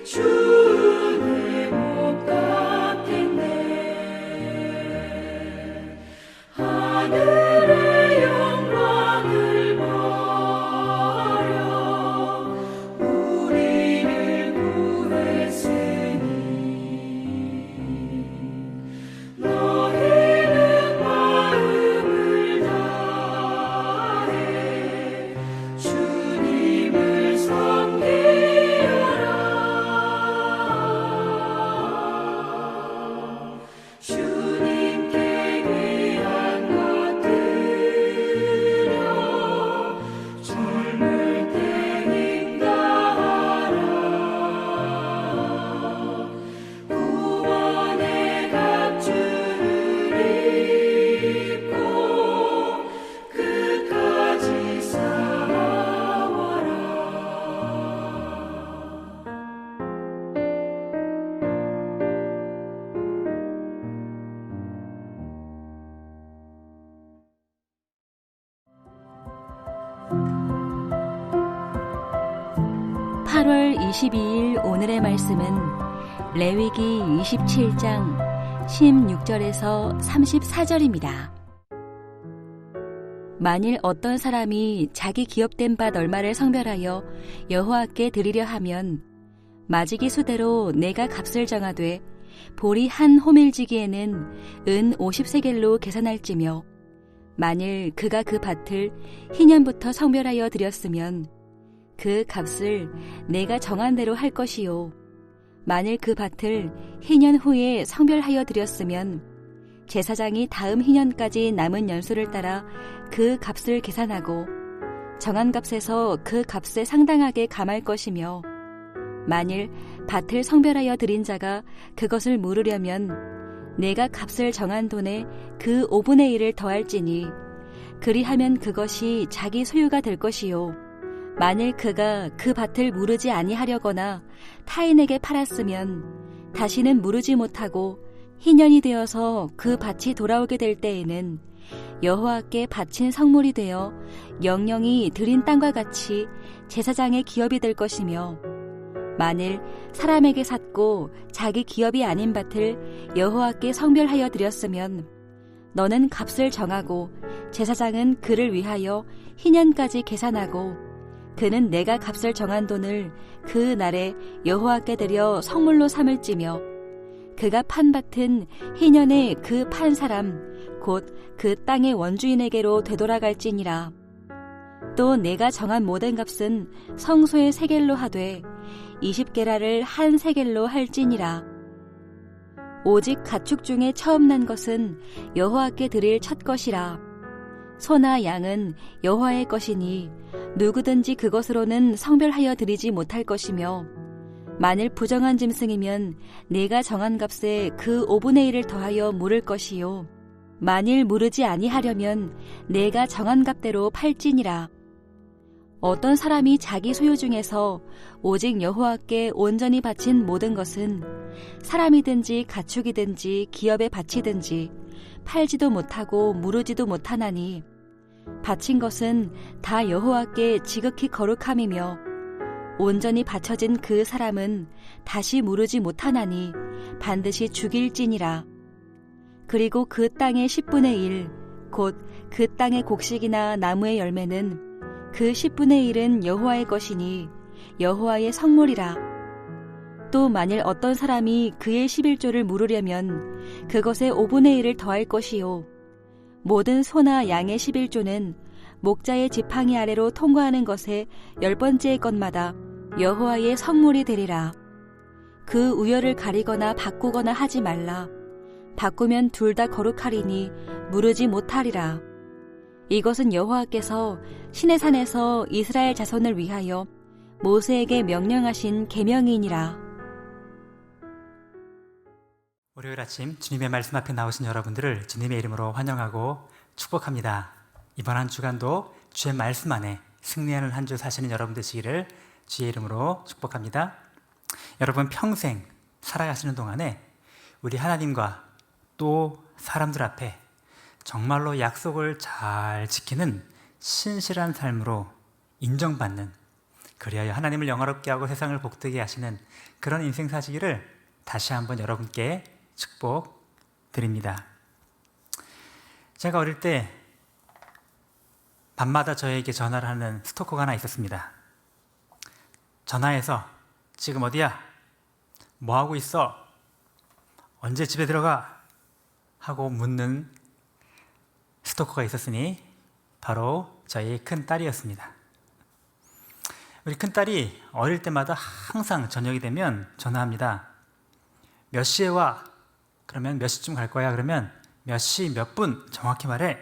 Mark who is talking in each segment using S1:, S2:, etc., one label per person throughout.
S1: 주의 못 갚겠네. 하늘의 영광을 버려 우리를 구했으니 너희는 마음을 다해 주님을 섬기여라. 주님께 귀한 것 드려 젊을 때 인가하라. 구원의 갑주를 입고 끝까지 싸워라.
S2: 8월 22일 오늘의 말씀은 레위기 27장 16절에서 34절입니다. 만일 어떤 사람이 자기 기업된 밭 얼마를 성별하여 여호와께 드리려 하면 마지기 수대로 내가 값을 정하되 보리 한 호밀지기에는 은 50세겔로 계산할지며 만일 그가 그 밭을 희년부터 성별하여 드렸으면 그 값을 내가 정한 대로 할 것이요 만일 그 밭을 희년 후에 성별하여 드렸으면 제사장이 다음 희년까지 남은 연수를 따라 그 값을 계산하고 정한 값에서 그 값에 상당하게 감할 것이며 만일 밭을 성별하여 드린 자가 그것을 물으려면 내가 값을 정한 돈에 그 5분의 1을 더할지니 그리하면 그것이 자기 소유가 될 것이요 만일 그가 그 밭을 무르지 아니하려거나 타인에게 팔았으면 다시는 무르지 못하고 희년이 되어서 그 밭이 돌아오게 될 때에는 여호와께 바친 성물이 되어 영영이 드린 땅과 같이 제사장의 기업이 될 것이며 만일 사람에게 샀고 자기 기업이 아닌 밭을 여호와께 성별하여 드렸으면 너는 값을 정하고 제사장은 그를 위하여 희년까지 계산하고 그는 내가 값을 정한 돈을 그 날에 여호와께 드려 성물로 삼을지며 그가 판 밭은 희년에 그 판 사람 곧 그 땅의 원주인에게로 되돌아갈지니라. 또 내가 정한 모든 값은 성소의 세겔로 하되 20게라를 한 세겔로 할지니라. 오직 가축 중에 처음 난 것은 여호와께 드릴 첫 것이라. 소나 양은 여호와의 것이니 누구든지 그것으로는 성별하여 드리지 못할 것이며 만일 부정한 짐승이면 내가 정한 값에 그 5분의 1을 더하여 물을 것이요 만일 무르지 아니하려면 내가 정한 값대로 팔지니라. 어떤 사람이 자기 소유 중에서 오직 여호와께 온전히 바친 모든 것은 사람이든지 가축이든지 기업에 바치든지 팔지도 못하고 무르지도 못하나니 바친 것은 다 여호와께 지극히 거룩함이며 온전히 바쳐진 그 사람은 다시 무르지 못하나니 반드시 죽일지니라. 그리고 그 땅의 10분의 1, 곧 그 땅의 곡식이나 나무의 열매는 그 10분의 1은 여호와의 것이니 여호와의 성물이라. 또 만일 어떤 사람이 그의 11조를 물으려면 그것에 5분의 1을 더할 것이요 모든 소나 양의 11조는 목자의 지팡이 아래로 통과하는 것에 10번째의 것마다 여호와의 성물이 되리라. 그 우열을 가리거나 바꾸거나 하지 말라. 바꾸면 둘 다 거룩하리니 무르지 못하리라. 이것은 여호와께서 시내산에서 이스라엘 자손을 위하여 모세에게 명령하신 계명이니라.
S3: 월요일 아침 주님의 말씀 앞에 나오신 여러분들을 주님의 이름으로 환영하고 축복합니다. 이번 한 주간도 주의 말씀 안에 승리하는 한 주 사시는 여러분 되시기를 주의 이름으로 축복합니다. 여러분 평생 살아가시는 동안에 우리 하나님과 또 사람들 앞에 정말로 약속을 잘 지키는 신실한 삶으로 인정받는 그리하여 하나님을 영화롭게 하고 세상을 복되게 하시는 그런 인생 사시기를 다시 한번 여러분께 축복드립니다. 제가 어릴 때 밤마다 저에게 전화를 하는 스토커가 하나 있었습니다. 전화해서 지금 어디야? 뭐하고 있어? 언제 집에 들어가? 하고 묻는 스토커가 있었으니 바로 저희 큰딸이었습니다. 우리 큰딸이 어릴 때마다 항상 저녁이 되면 전화합니다. 몇 시에 와? 그러면 몇 시쯤 갈 거야? 그러면 몇 시, 몇 분? 정확히 말해.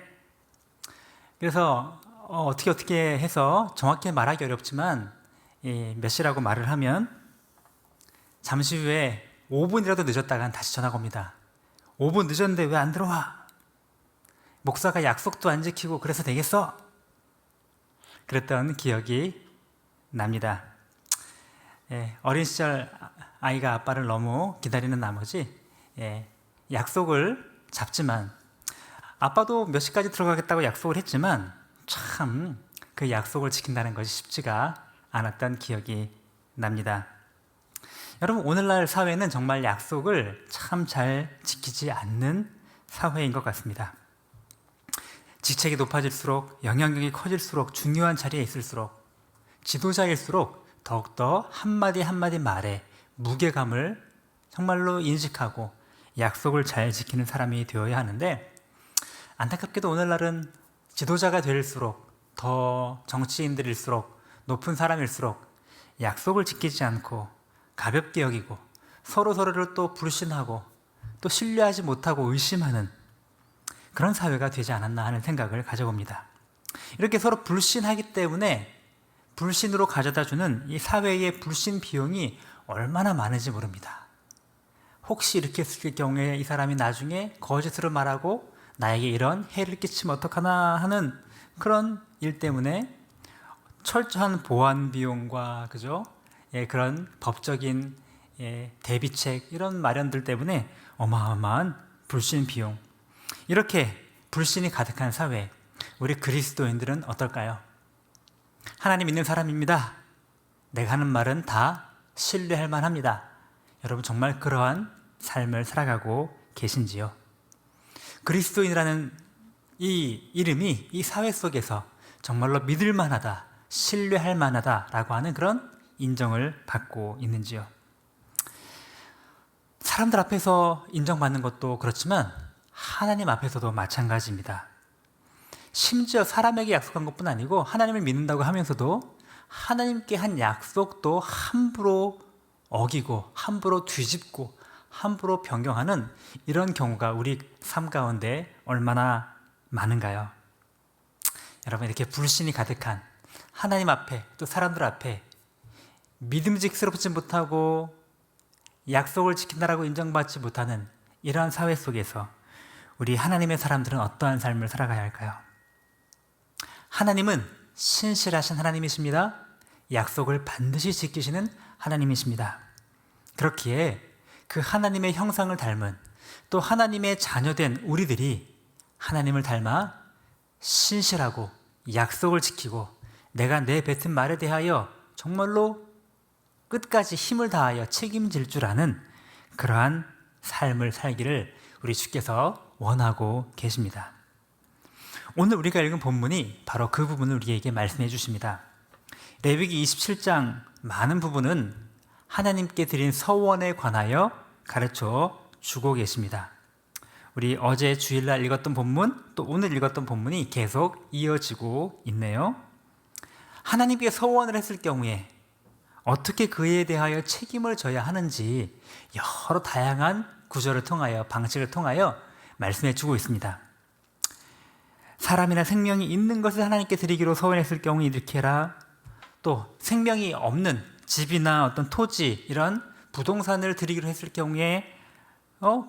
S3: 그래서 어떻게 해서 정확히 말하기 어렵지만 몇 시라고 말을 하면 잠시 후에 5분이라도 늦었다간 다시 전화가 옵니다. 5분 늦었는데 왜 안 들어와? 목사가 약속도 안 지키고 그래서 되겠어? 그랬던 기억이 납니다. 어린 시절 아이가 아빠를 너무 기다리는 나머지 약속을 잡지만 아빠도 몇 시까지 들어가겠다고 약속을 했지만 참 그 약속을 지킨다는 것이 쉽지가 않았던 기억이 납니다. 여러분, 오늘날 사회는 정말 약속을 참 잘 지키지 않는 사회인 것 같습니다. 직책이 높아질수록, 영향력이 커질수록, 중요한 자리에 있을수록, 지도자일수록 더욱더 한마디 한마디 말에 무게감을 정말로 인식하고 약속을 잘 지키는 사람이 되어야 하는데, 안타깝게도 오늘날은 지도자가 될수록, 더 정치인들일수록, 높은 사람일수록 약속을 지키지 않고 가볍게 여기고 서로를 또 불신하고 또 신뢰하지 못하고 의심하는 그런 사회가 되지 않았나 하는 생각을 가져봅니다. 이렇게 서로 불신하기 때문에 불신으로 가져다주는 이 사회의 불신 비용이 얼마나 많은지 모릅니다. 혹시 이렇게 했을 경우에 이 사람이 나중에 거짓으로 말하고 나에게 이런 해를 끼치면 어떡하나 하는 그런 일 때문에 철저한 보안 비용과 그런 법적인 대비책 이런 마련들 때문에 어마어마한 불신 비용, 이렇게 불신이 가득한 사회, 우리 그리스도인들은 어떨까요? 하나님 믿는 사람입니다. 내가 하는 말은 다 신뢰할 만합니다. 여러분, 정말 그러한 삶을 살아가고 계신지요? 그리스도인이라는 이 이름이 이 사회 속에서 정말로 믿을 만하다, 신뢰할 만하다라고 하는 그런 인정을 받고 있는지요? 사람들 앞에서 인정받는 것도 그렇지만 하나님 앞에서도 마찬가지입니다. 심지어 사람에게 약속한 것뿐 아니고 하나님을 믿는다고 하면서도 하나님께 한 약속도 함부로 어기고 함부로 뒤집고 함부로 변경하는 이런 경우가 우리 삶 가운데 얼마나 많은가요? 여러분, 이렇게 불신이 가득한 하나님 앞에 또 사람들 앞에 믿음직스럽지 못하고 약속을 지킨다라고 인정받지 못하는 이러한 사회 속에서 우리 하나님의 사람들은 어떠한 삶을 살아가야 할까요? 하나님은 신실하신 하나님이십니다. 약속을 반드시 지키시는 하나님이십니다. 그렇기에 그 하나님의 형상을 닮은 또 하나님의 자녀된 우리들이 하나님을 닮아 신실하고 약속을 지키고 내가 내 뱉은 말에 대하여 정말로 끝까지 힘을 다하여 책임질 줄 아는 그러한 삶을 살기를 우리 주께서 원하고 계십니다. 오늘 우리가 읽은 본문이 바로 그 부분을 우리에게 말씀해 주십니다. 레위기 27장 많은 부분은 하나님께 드린 서원에 관하여 가르쳐 주고 계십니다. 우리 어제 주일날 읽었던 본문, 또 오늘 읽었던 본문이 계속 이어지고 있네요. 하나님께 서원을 했을 경우에 어떻게 그에 대하여 책임을 져야 하는지 여러 다양한 구절을 통하여, 방식을 통하여 말씀해 주고 있습니다. 사람이나 생명이 있는 것을 하나님께 드리기로 서원했을 경우 이렇게 해라. 또 생명이 없는 집이나 어떤 토지, 이런 부동산을 드리기로 했을 경우에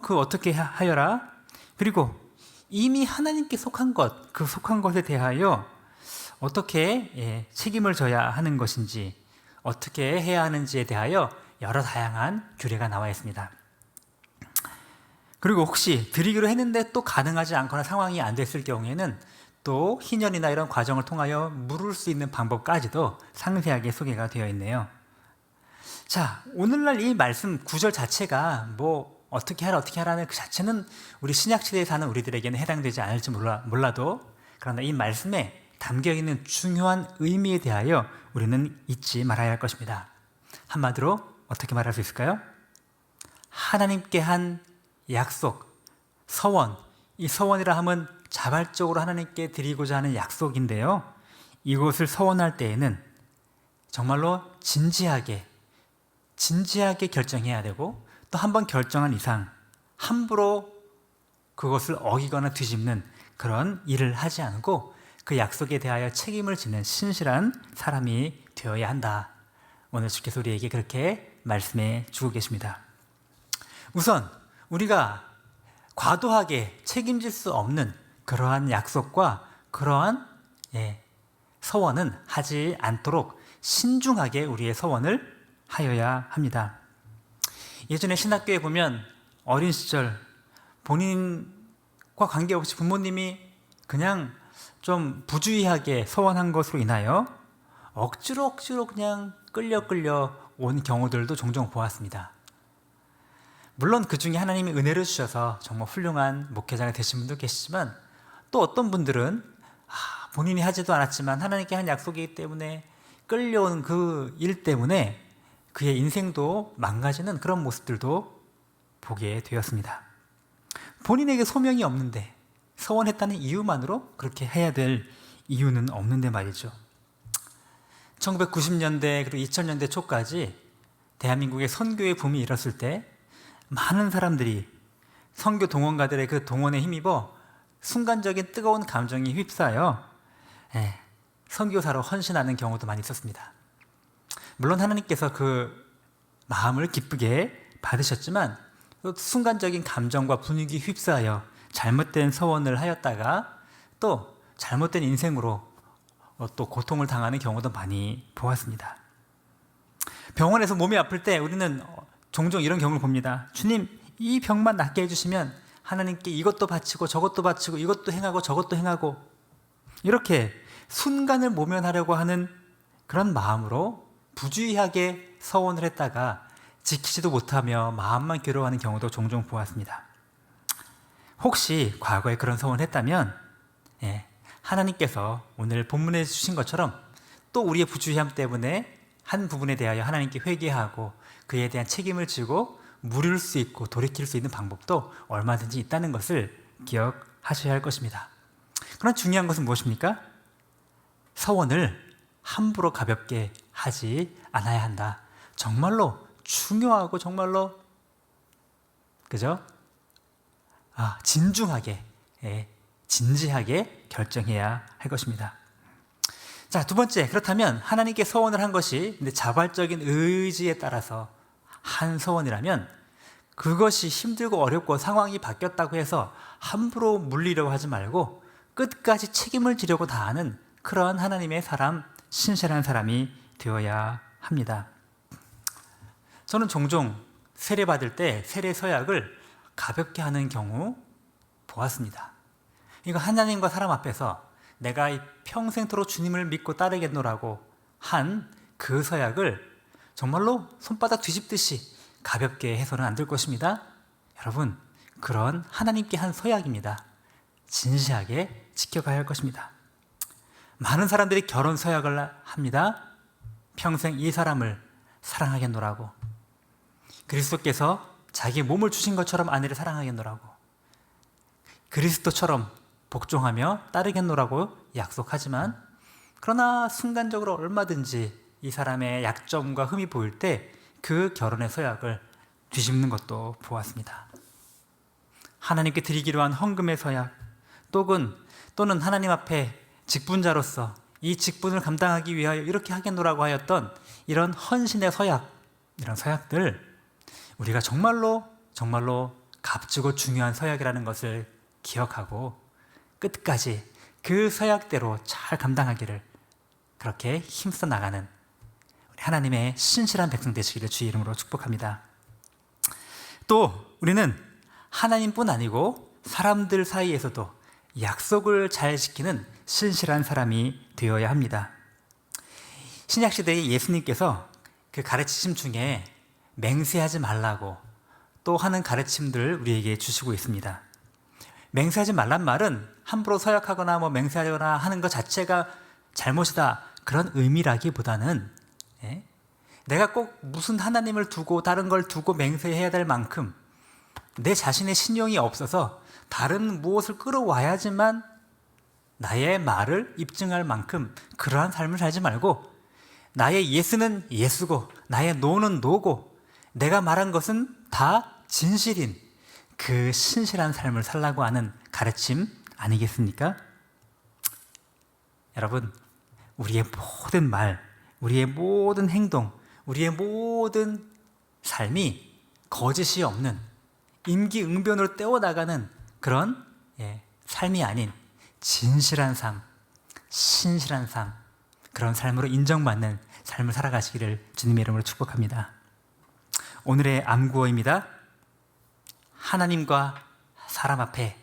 S3: 그 어떻게 하여라. 그리고 이미 하나님께 속한 것, 그 속한 것에 대하여 어떻게 책임을 져야 하는 것인지, 어떻게 해야 하는지에 대하여 여러 다양한 규례가 나와 있습니다. 그리고 혹시 드리기로 했는데 또 가능하지 않거나 상황이 안 됐을 경우에는 또 희년이나 이런 과정을 통하여 물을 수 있는 방법까지도 상세하게 소개가 되어 있네요. 자, 오늘날 이 말씀 구절 자체가 뭐 어떻게 하라는 그 자체는 우리 신약시대에 사는 우리들에게는 해당되지 않을지 몰라도, 그러나 이 말씀에 담겨있는 중요한 의미에 대하여 우리는 잊지 말아야 할 것입니다. 한마디로 어떻게 말할 수 있을까요? 하나님께 한 약속, 서원, 이 서원이라 함은 자발적으로 하나님께 드리고자 하는 약속인데요, 이것을 서원할 때에는 정말로 진지하게 결정해야 되고, 또 한 번 결정한 이상 함부로 그것을 어기거나 뒤집는 그런 일을 하지 않고 그 약속에 대하여 책임을 지는 신실한 사람이 되어야 한다. 오늘 주께서 우리에게 그렇게 말씀해 주고 계십니다. 우선 우리가 과도하게 책임질 수 없는 그러한 약속과 그러한 서원은 하지 않도록 신중하게 우리의 서원을 하여야 합니다. 예전에 신학교에 보면 어린 시절 본인과 관계없이 부모님이 그냥 좀 부주의하게 서원한 것으로 인하여 억지로 그냥 끌려 온 경우들도 종종 보았습니다. 물론 그 중에 하나님이 은혜를 주셔서 정말 훌륭한 목회자가 되신 분도 계시지만, 또 어떤 분들은 본인이 하지도 않았지만 하나님께 한 약속이기 때문에 끌려온 그 일 때문에 그의 인생도 망가지는 그런 모습들도 보게 되었습니다. 본인에게 소명이 없는데 서원했다는 이유만으로 그렇게 해야 될 이유는 없는데 말이죠. 1990년대 그리고 2000년대 초까지 대한민국의 선교의 붐이 일었을 때 많은 사람들이 선교 동원가들의 그 동원에 힘입어 순간적인 뜨거운 감정이 휩싸여 선교사로 헌신하는 경우도 많이 있었습니다. 물론 하나님께서 그 마음을 기쁘게 받으셨지만, 또 순간적인 감정과 분위기 휩싸여 잘못된 서원을 하였다가 또 잘못된 인생으로 또 고통을 당하는 경우도 많이 보았습니다. 병원에서 몸이 아플 때 우리는 종종 이런 경우를 봅니다. 주님, 이 병만 낫게 해주시면 하나님께 이것도 바치고 저것도 바치고 이것도 행하고 저것도 행하고, 이렇게 순간을 모면하려고 하는 그런 마음으로 부주의하게 서원을 했다가 지키지도 못하며 마음만 괴로워하는 경우도 종종 보았습니다. 혹시 과거에 그런 서원을 했다면 하나님께서 오늘 본문에 주신 것처럼 또 우리의 부주의함 때문에 한 부분에 대하여 하나님께 회개하고 그에 대한 책임을 지고 물을 수 있고 돌이킬 수 있는 방법도 얼마든지 있다는 것을 기억하셔야 할 것입니다. 그러나 중요한 것은 무엇입니까? 서원을 함부로 가볍게 하지 않아야 한다. 정말로 중요하고 정말로 진중하게 진지하게 결정해야 할 것입니다. 자, 두 번째, 그렇다면 하나님께 서원을 한 것이 자발적인 의지에 따라서 한 서원이라면 그것이 힘들고 어렵고 상황이 바뀌었다고 해서 함부로 물리려고 하지 말고 끝까지 책임을 지려고 다하는 그러한 하나님의 사람, 신실한 사람이 되어야 합니다. 저는 종종 세례 받을 때 세례 서약을 가볍게 하는 경우 보았습니다. 이거 하나님과 사람 앞에서 내가 평생토록 주님을 믿고 따르겠노라고 한 그 서약을 정말로 손바닥 뒤집듯이 가볍게 해서는 안 될 것입니다. 여러분, 그런 하나님께 한 서약입니다. 진지하게 지켜가야 할 것입니다. 많은 사람들이 결혼 서약을 합니다. 평생 이 사람을 사랑하겠노라고, 그리스도께서 자기 몸을 주신 것처럼 아내를 사랑하겠노라고, 그리스도처럼 복종하며 따르겠노라고 약속하지만, 그러나 순간적으로 얼마든지 이 사람의 약점과 흠이 보일 때 그 결혼의 서약을 뒤집는 것도 보았습니다. 하나님께 드리기로 한 헌금의 서약, 또는 하나님 앞에 직분자로서 이 직분을 감당하기 위하여 이렇게 하겠노라고 하였던 이런 헌신의 서약, 이런 서약들, 우리가 정말로 값지고 중요한 서약이라는 것을 기억하고 끝까지 그 서약대로 잘 감당하기를 그렇게 힘써 나가는 우리 하나님의 신실한 백성 되시기를 주의 이름으로 축복합니다. 또 우리는 하나님뿐 아니고 사람들 사이에서도 약속을 잘 지키는 신실한 사람이 되어야 합니다. 신약시대에 예수님께서 그 가르치심 중에 맹세하지 말라고 또 하는 가르침들을 우리에게 주시고 있습니다. 맹세하지 말란 말은 함부로 서약하거나 맹세하거나 하는 것 자체가 잘못이다, 그런 의미라기보다는 내가 꼭 무슨 하나님을 두고 다른 걸 두고 맹세해야 될 만큼 내 자신의 신용이 없어서 다른 무엇을 끌어와야지만 나의 말을 입증할 만큼 그러한 삶을 살지 말고, 나의 예스는 예스고 나의 노는 노고 내가 말한 것은 다 진실인 그 신실한 삶을 살라고 하는 가르침 아니겠습니까? 여러분, 우리의 모든 말, 우리의 모든 행동, 우리의 모든 삶이 거짓이 없는 임기응변으로 떼어나가는 그런 삶이 아닌 진실한 삶, 신실한 삶, 그런 삶으로 인정받는 삶을 살아가시기를 주님의 이름으로 축복합니다. 오늘의 암구어입니다. 하나님과 사람 앞에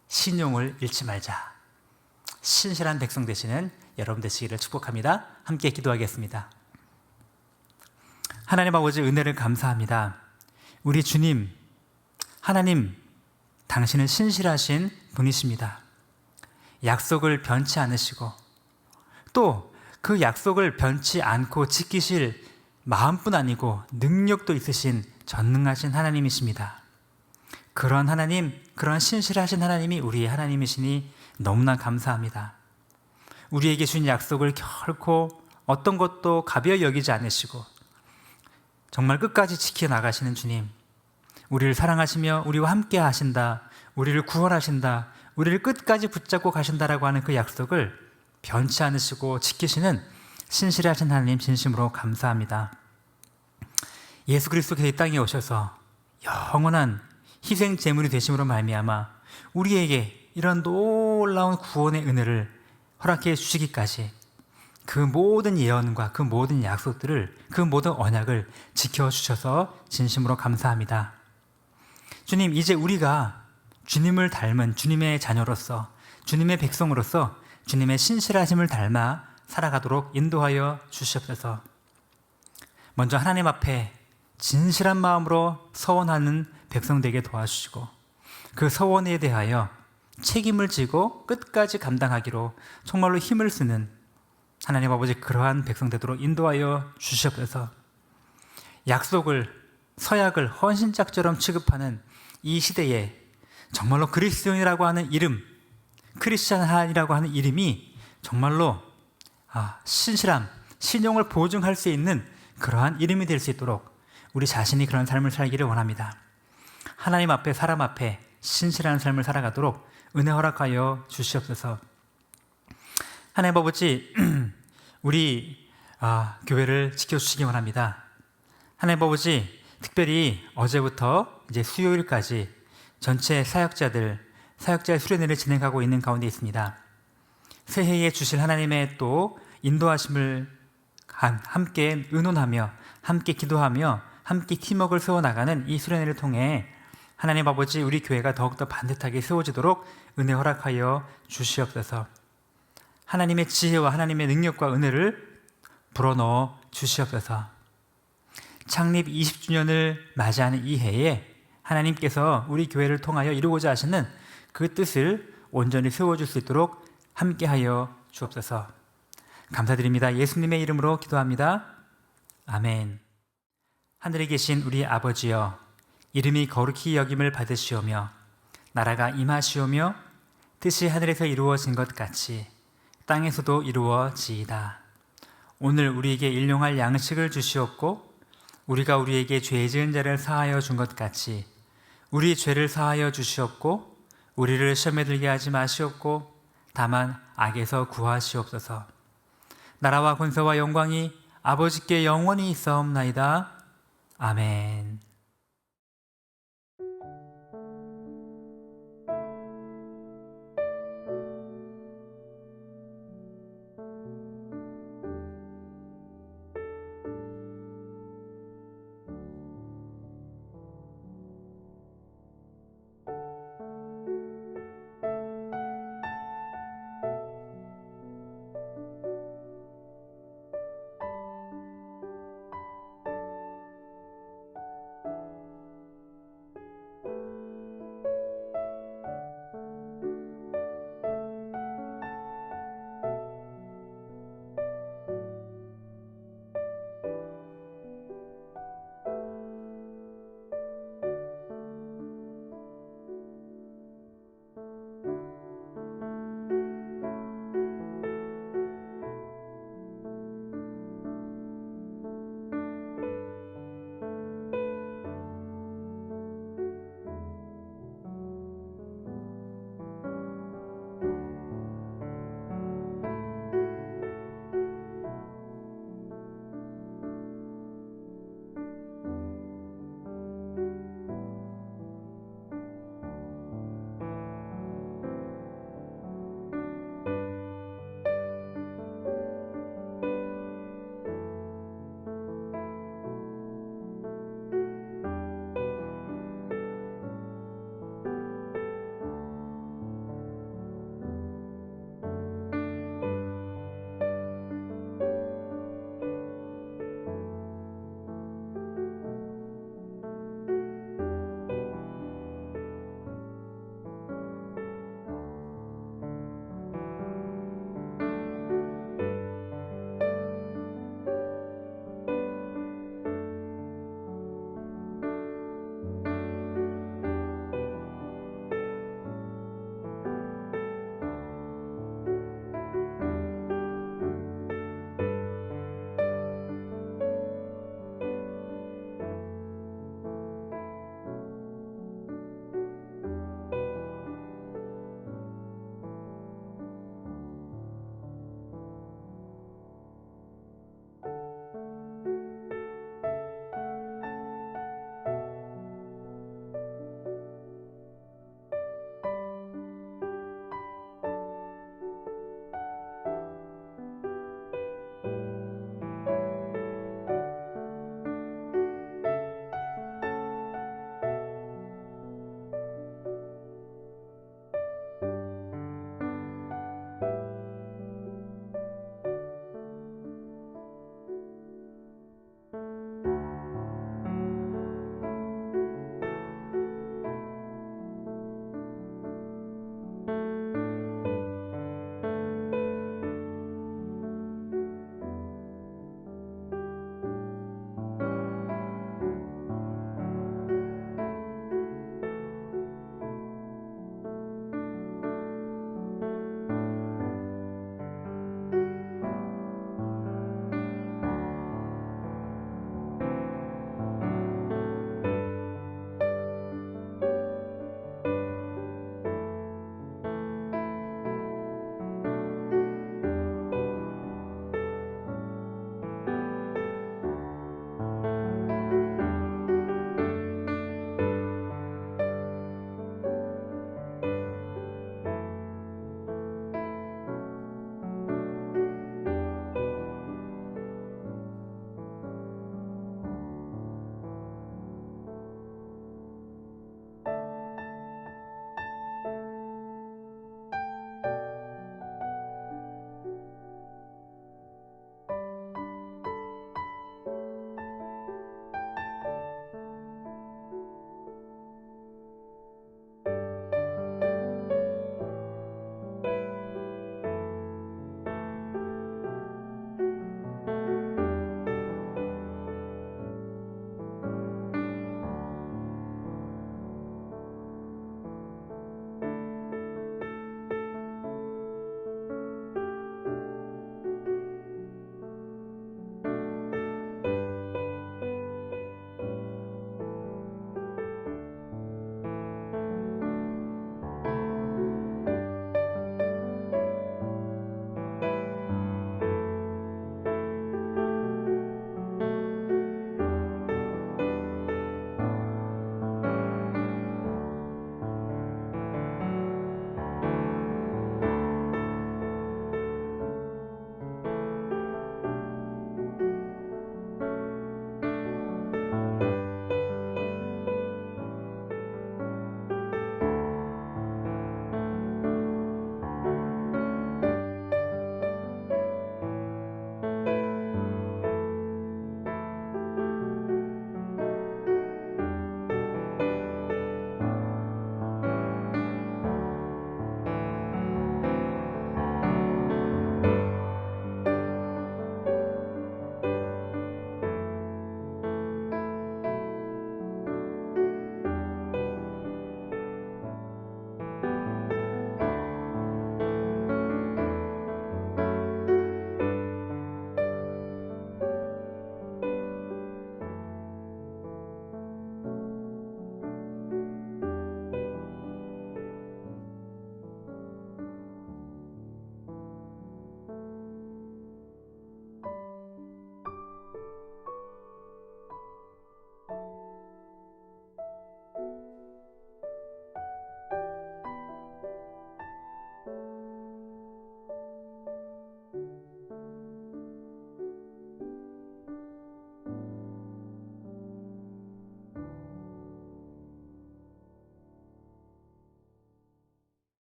S3: 신용을 잃지 말자. 신실한 백성 되시는 여러분 되시기를 축복합니다. 함께 기도하겠습니다. 하나님 아버지, 은혜를 감사합니다. 우리 주님, 하나님, 당신은 신실하신 분이십니다. 약속을 변치 않으시고 또 그 약속을 변치 않고 지키실 마음뿐 아니고 능력도 있으신 전능하신 하나님이십니다. 그런 하나님, 그런 신실하신 하나님이 우리의 하나님이시니 너무나 감사합니다. 우리에게 주신 약속을 결코 어떤 것도 가벼이 여기지 않으시고 정말 끝까지 지켜나가시는 주님, 우리를 사랑하시며 우리와 함께 하신다, 우리를 구원하신다, 우리를 끝까지 붙잡고 가신다라고 하는 그 약속을 변치 않으시고 지키시는 신실하신 하나님, 진심으로 감사합니다. 예수 그리스도께서 이 땅에 오셔서 영원한 희생 제물이 되심으로 말미암아 우리에게 이런 놀라운 구원의 은혜를 허락해 주시기까지 그 모든 예언과 그 모든 약속들을, 그 모든 언약을 지켜주셔서 진심으로 감사합니다. 주님, 이제 우리가 주님을 닮은 주님의 자녀로서, 주님의 백성으로서 주님의 신실하심을 닮아 살아가도록 인도하여 주시옵소서. 먼저 하나님 앞에 진실한 마음으로 서원하는 백성 되게 도와주시고 그 서원에 대하여 책임을 지고 끝까지 감당하기로 정말로 힘을 쓰는 하나님 아버지, 그러한 백성 되도록 인도하여 주시옵소서. 약속을, 서약을 헌신짝처럼 취급하는 이 시대에 정말로 그리스도인이라고 하는 이름, 크리스찬이라고 하는 이름이 정말로 신실함, 신용을 보증할 수 있는 그러한 이름이 될 수 있도록 우리 자신이 그런 삶을 살기를 원합니다. 하나님 앞에, 사람 앞에 신실한 삶을 살아가도록 은혜 허락하여 주시옵소서. 하나님 아버지, 우리 교회를 지켜주시기 원합니다. 하나님 아버지, 특별히 어제부터 이제 수요일까지 전체 사역자의 수련회를 진행하고 있는 가운데 있습니다. 새해에 주실 하나님의 또 인도하심을 함께 의논하며 함께 기도하며 함께 팀워크를 세워나가는 이 수련회를 통해 하나님 아버지, 우리 교회가 더욱더 반듯하게 세워지도록 은혜 허락하여 주시옵소서. 하나님의 지혜와 하나님의 능력과 은혜를 불어넣어 주시옵소서. 창립 20주년을 맞이하는 이 해에 하나님께서 우리 교회를 통하여 이루고자 하시는 그 뜻을 온전히 세워줄 수 있도록 함께하여 주옵소서. 감사드립니다. 예수님의 이름으로 기도합니다. 아멘. 하늘에 계신 우리 아버지여, 이름이 거룩히 여김을 받으시오며 나라가 임하시오며 뜻이 하늘에서 이루어진 것 같이 땅에서도 이루어지이다. 오늘 우리에게 일용할 양식을 주시옵고 우리가 우리에게 죄 지은 자를 사하여 준 것 같이 우리 죄를 사하여 주시옵고 우리를 시험에 들게 하지 마시옵고 다만 악에서 구하시옵소서. 나라와 권세와 영광이 아버지께 영원히 있사옵나이다. 아멘.